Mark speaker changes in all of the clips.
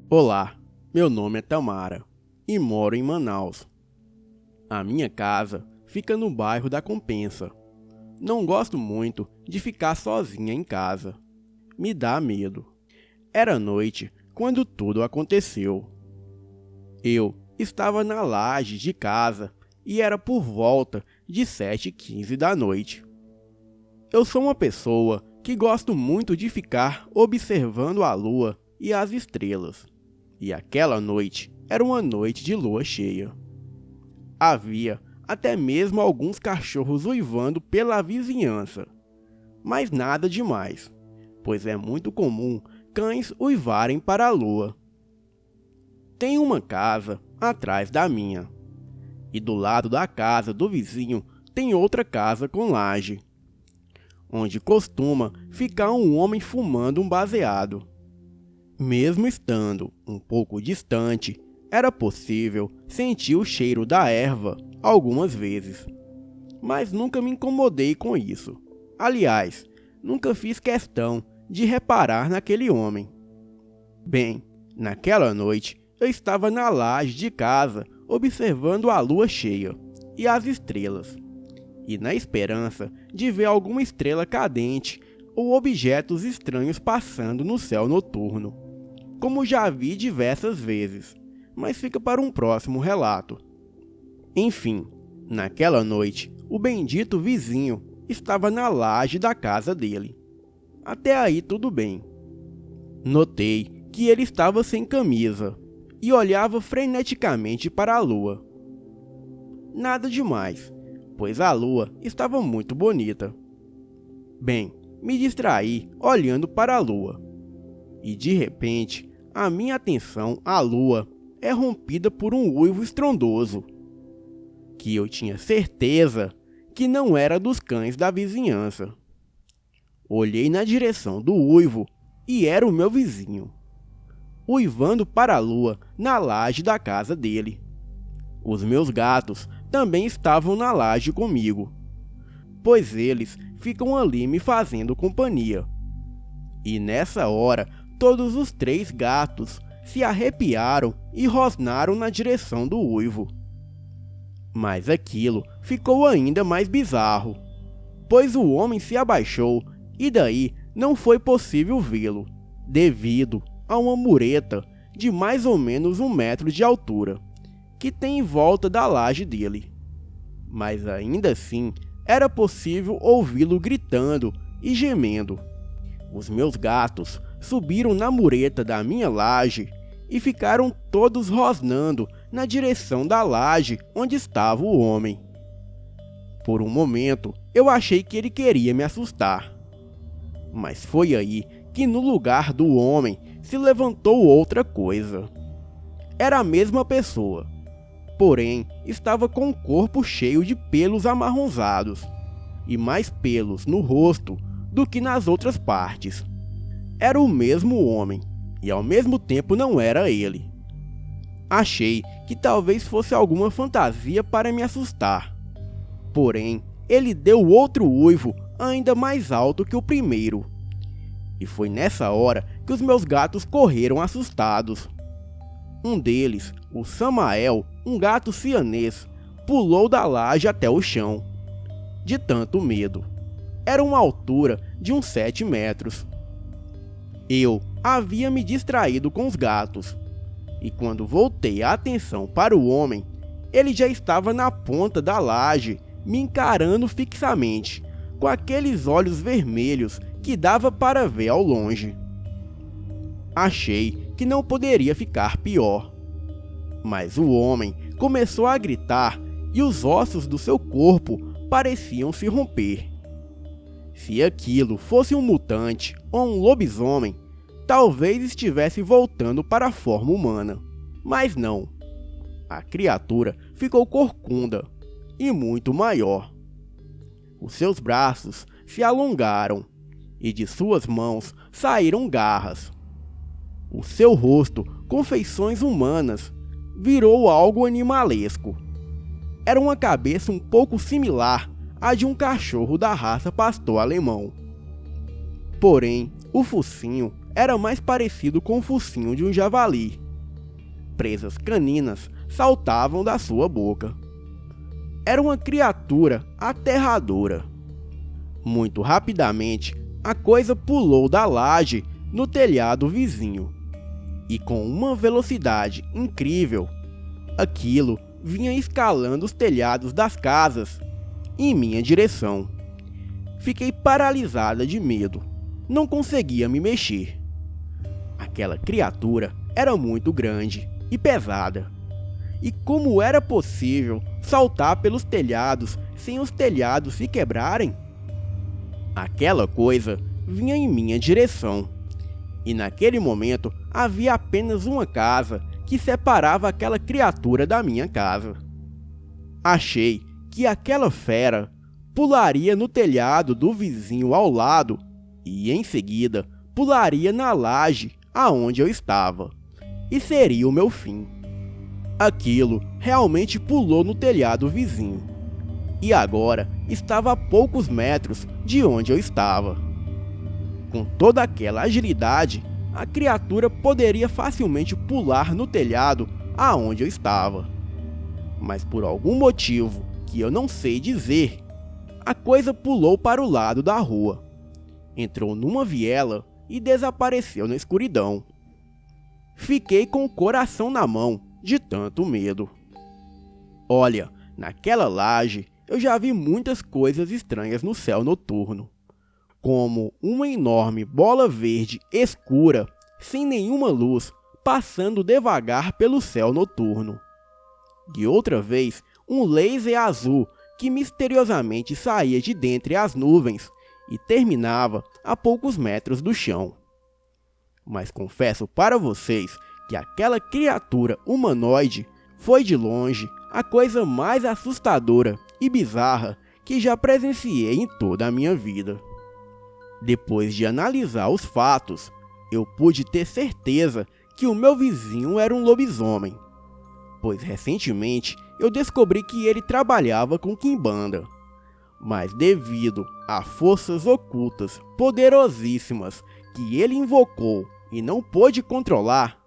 Speaker 1: Olá, meu nome é Tamara e moro em Manaus. A minha casa fica no bairro da Compensa. Não gosto muito de ficar sozinha em casa. Me dá medo. Era noite quando tudo aconteceu. Eu estava na laje de casa e era por volta de 7h15 da noite. Eu sou uma pessoa que gosto muito de ficar observando a lua e as estrelas. E aquela noite era uma noite de lua cheia. Havia até mesmo alguns cachorros uivando pela vizinhança. Mas nada demais, pois é muito comum cães uivarem para a lua. Tem uma casa atrás da minha. E do lado da casa do vizinho tem outra casa com laje, onde costuma ficar um homem fumando um baseado. Mesmo estando um pouco distante, era possível sentir o cheiro da erva algumas vezes. Mas nunca me incomodei com isso. Aliás, nunca fiz questão de reparar naquele homem. Bem, naquela noite eu estava na laje de casa observando a lua cheia e as estrelas, e na esperança de ver alguma estrela cadente ou objetos estranhos passando no céu noturno, como já vi diversas vezes, mas fica para um próximo relato. Enfim, naquela noite, o bendito vizinho estava na laje da casa dele. Até aí tudo bem. Notei que ele estava sem camisa e olhava freneticamente para a lua. Nada demais, pois a lua estava muito bonita. Bem, me distraí olhando para a lua. E de repente, a minha atenção à lua é rompida por um uivo estrondoso, que eu tinha certeza que não era dos cães da vizinhança. Olhei na direção do uivo e era o meu vizinho, uivando para a lua na laje da casa dele. Os meus gatos também estavam na laje comigo, pois eles ficam ali me fazendo companhia. E nessa hora, todos os 3 gatos se arrepiaram e rosnaram na direção do uivo. Mas aquilo ficou ainda mais bizarro, pois o homem se abaixou e daí não foi possível vê-lo, devido a uma mureta de mais ou menos 1 metro de altura, que tem em volta da laje dele. Mas ainda assim, era possível ouvi-lo gritando e gemendo. Os meus gatos subiram na mureta da minha laje e ficaram todos rosnando na direção da laje onde estava o homem. Por um momento, eu achei que ele queria me assustar. Mas foi aí que no lugar do homem se levantou outra coisa. Era a mesma pessoa, porém estava com o corpo cheio de pelos amarronzados e mais pelos no rosto do que nas outras partes. Era o mesmo homem, e ao mesmo tempo não era ele. Achei que talvez fosse alguma fantasia para me assustar. Porém, ele deu outro uivo ainda mais alto que o primeiro. E foi nessa hora que os meus gatos correram assustados. Um deles, o Samael, um gato siamês, pulou da laje até o chão, de tanto medo. Era uma altura de uns 7 metros. Eu havia me distraído com os gatos, e quando voltei a atenção para o homem, ele já estava na ponta da laje, me encarando fixamente, com aqueles olhos vermelhos que dava para ver ao longe. Achei que não poderia ficar pior, mas o homem começou a gritar e os ossos do seu corpo pareciam se romper. Se aquilo fosse um mutante ou um lobisomem, talvez estivesse voltando para a forma humana. Mas não. A criatura ficou corcunda e muito maior. Os seus braços se alongaram e de suas mãos saíram garras. O seu rosto, com feições humanas, virou algo animalesco. Era uma cabeça um pouco similar à de um cachorro da raça pastor alemão. Porém, o focinho era mais parecido com o focinho de um javali. Presas caninas saltavam da sua boca. Era uma criatura aterradora. Muito rapidamente, a coisa pulou da laje no telhado vizinho. E com uma velocidade incrível, aquilo vinha escalando os telhados das casas em minha direção. Fiquei paralisada de medo. Não conseguia me mexer. Aquela criatura era muito grande e pesada. E como era possível saltar pelos telhados sem os telhados se quebrarem? Aquela coisa vinha em minha direção. E naquele momento havia apenas uma casa que separava aquela criatura da minha casa. Achei que aquela fera pularia no telhado do vizinho ao lado e, em seguida, pularia na laje aonde eu estava. E seria o meu fim. Aquilo realmente pulou no telhado vizinho. E agora estava a poucos metros de onde eu estava. Com toda aquela agilidade, a criatura poderia facilmente pular no telhado aonde eu estava. Mas por algum motivo que eu não sei dizer, a coisa pulou para o lado da rua, entrou numa viela e desapareceu na escuridão. Fiquei com o coração na mão de tanto medo. Olha, naquela laje eu já vi muitas coisas estranhas no céu noturno, como uma enorme bola verde escura, sem nenhuma luz, passando devagar pelo céu noturno. E outra vez, um laser azul que misteriosamente saía de dentre as nuvens e terminava a poucos metros do chão. Mas confesso para vocês que aquela criatura humanoide foi de longe a coisa mais assustadora e bizarra que já presenciei em toda a minha vida. Depois de analisar os fatos, eu pude ter certeza que o meu vizinho era um lobisomem, pois recentemente eu descobri que ele trabalhava com quimbanda. Mas devido a forças ocultas poderosíssimas que ele invocou e não pôde controlar,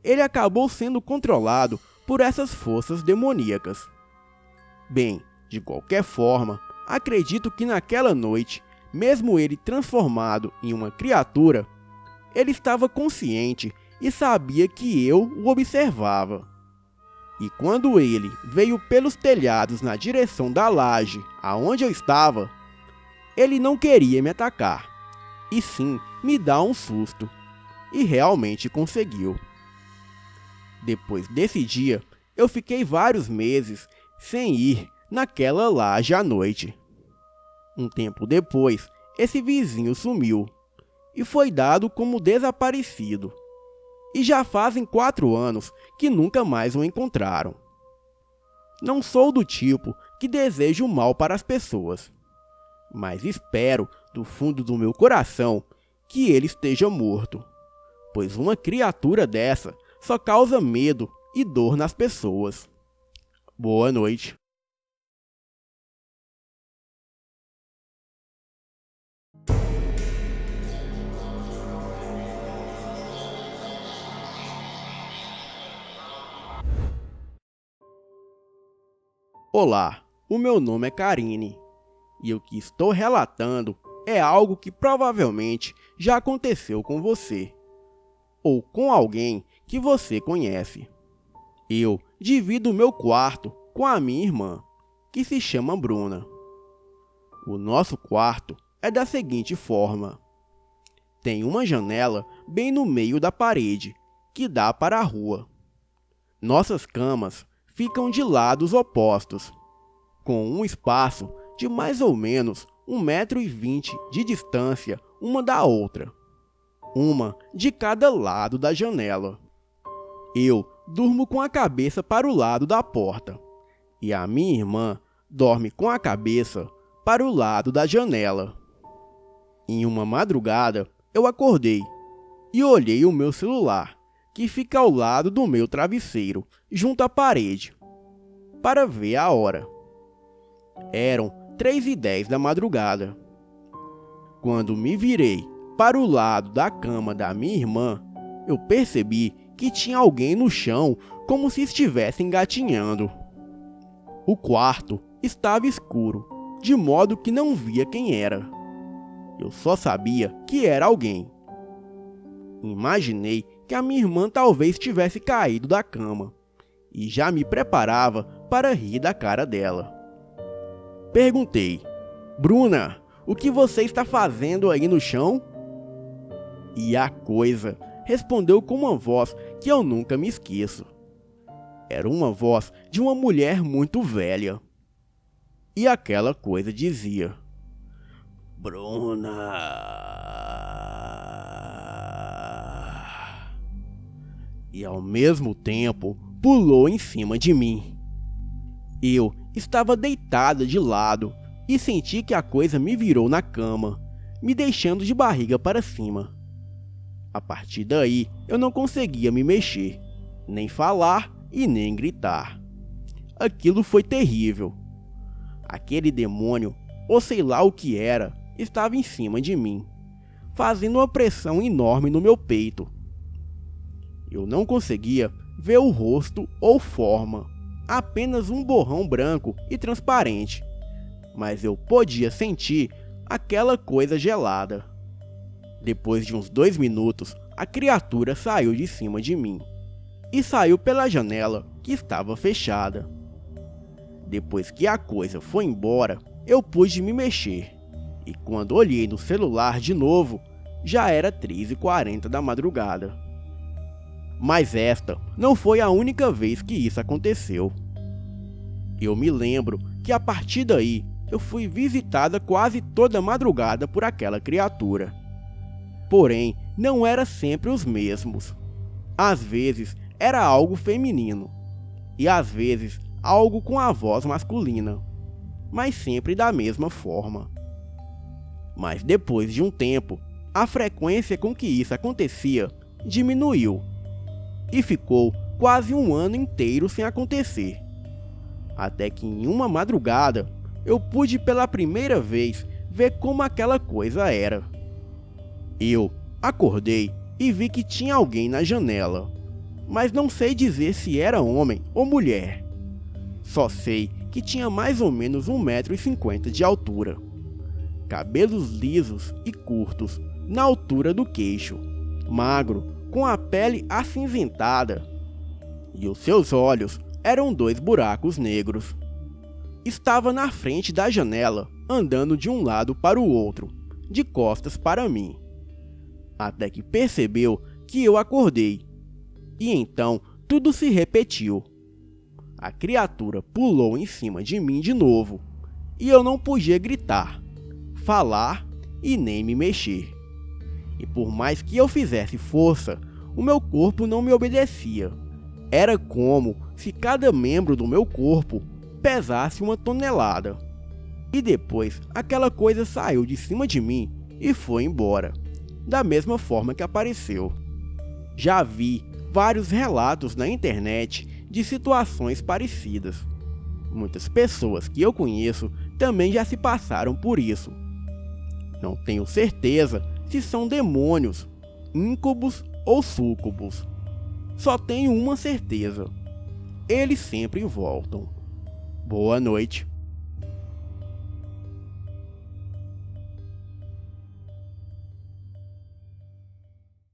Speaker 1: ele acabou sendo controlado por essas forças demoníacas. Bem, de qualquer forma, acredito que naquela noite, mesmo ele transformado em uma criatura, ele estava consciente e sabia que eu o observava. E quando ele veio pelos telhados na direção da laje aonde eu estava, ele não queria me atacar, e sim me dar um susto. E realmente conseguiu. Depois desse dia, eu fiquei vários meses sem ir naquela laje à noite. Um tempo depois, esse vizinho sumiu e foi dado como desaparecido. E já fazem 4 anos que nunca mais o encontraram. Não sou do tipo que deseja o mal para as pessoas, mas espero do fundo do meu coração que ele esteja morto, pois uma criatura dessa só causa medo e dor nas pessoas. Boa noite. Olá, o meu nome é Karine, e o que estou relatando é algo que provavelmente já aconteceu com você, ou com alguém que você conhece. Eu divido o meu quarto com a minha irmã, que se chama Bruna. O nosso quarto é da seguinte forma: tem uma janela bem no meio da parede, que dá para a rua. Nossas camas ficam de lados opostos, com um espaço de mais ou menos 1,20 m de distância uma da outra, uma de cada lado da janela. Eu durmo com a cabeça para o lado da porta, e a minha irmã dorme com a cabeça para o lado da janela. Em uma madrugada, eu acordei e olhei o meu celular, que fica ao lado do meu travesseiro, junto à parede, para ver a hora. Eram 3h10 da madrugada. Quando me virei para o lado da cama da minha irmã, eu percebi que tinha alguém no chão como se estivesse engatinhando. O quarto estava escuro, de modo que não via quem era. Eu só sabia que era alguém. Imaginei que a minha irmã talvez tivesse caído da cama e já me preparava para rir da cara dela. Perguntei: Bruna, o que você está fazendo aí no chão? E a coisa respondeu com uma voz que eu nunca me esqueço. Era uma voz de uma mulher muito velha. E aquela coisa dizia: Bruna. E ao mesmo tempo pulou em cima de mim. Eu estava deitada de lado e senti que a coisa me virou na cama, me deixando de barriga para cima. A partir daí, eu não conseguia me mexer, nem falar e nem gritar. Aquilo foi terrível. Aquele demônio, ou sei lá o que era, estava em cima de mim, fazendo uma pressão enorme no meu peito. Eu não conseguia ver o rosto ou forma, apenas um borrão branco e transparente, mas eu podia sentir aquela coisa gelada. Depois de uns 2 minutos, a criatura saiu de cima de mim e saiu pela janela que estava fechada. Depois que a coisa foi embora, eu pude me mexer e quando olhei no celular de novo, já era 3h40 da madrugada. Mas esta não foi a única vez que isso aconteceu. Eu me lembro que a partir daí eu fui visitada quase toda madrugada por aquela criatura. Porém, não era sempre os mesmos. Às vezes era algo feminino e às vezes algo com a voz masculina, mas sempre da mesma forma. Mas depois de um tempo, a frequência com que isso acontecia diminuiu e ficou quase um ano inteiro sem acontecer. Até que em uma madrugada, eu pude pela primeira vez ver como aquela coisa era. Eu acordei e vi que tinha alguém na janela, mas não sei dizer se era homem ou mulher. Só sei que tinha mais ou menos 1,50 m de altura, cabelos lisos e curtos na altura do queixo, magro, com a pele acinzentada, e os seus olhos eram 2 buracos negros. Estava na frente da janela, andando de um lado para o outro, de costas para mim, até que percebeu que eu acordei, e então tudo se repetiu. A criatura pulou em cima de mim de novo, e eu não podia gritar, falar e nem me mexer. E por mais que eu fizesse força, o meu corpo não me obedecia. Era como se cada membro do meu corpo pesasse 1 tonelada. E depois aquela coisa saiu de cima de mim e foi embora, da mesma forma que apareceu. Já vi vários relatos na internet de situações parecidas. Muitas pessoas que eu conheço também já se passaram por isso. Não tenho certeza se são demônios, íncubos ou súcubos. Só tenho uma certeza: eles sempre voltam. Boa noite.